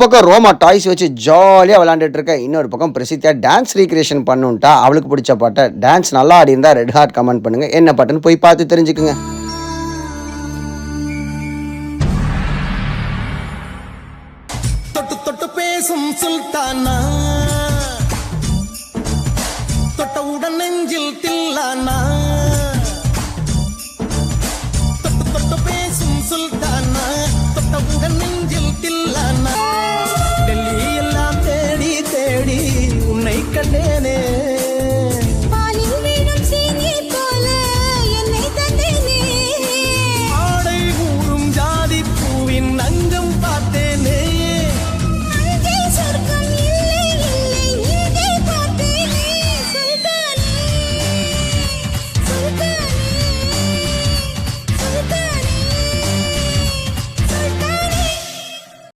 பக்கம் ரோமா டாய்ஸ் வச்சு ஜாலியாக விளாண்டுட்டு இருக்க, இன்னொரு பக்கம் பிரசித்தியா டான்ஸ் ரீக்ரியேஷன் பண்ணுன்ட்டா. அவளுக்கு பிடிச்ச பாட்டை டான்ஸ் நல்லா ஆடி இருந்தா ரெட் ஹார்ட் கமெண்ட் பண்ணுங்க. என்ன பாட்டுன்னு போய் பார்த்து தெரிஞ்சுக்குங்க. தொட்டு தொட்டு பேசும் சுல்தானா, தொட்டவுடன் நெஞ்சில் தில்லானா, தொட்டு தொட்டு பேசும் சுல்தானா, தொட்டவுடன் நெஞ்சில் தில்லானா.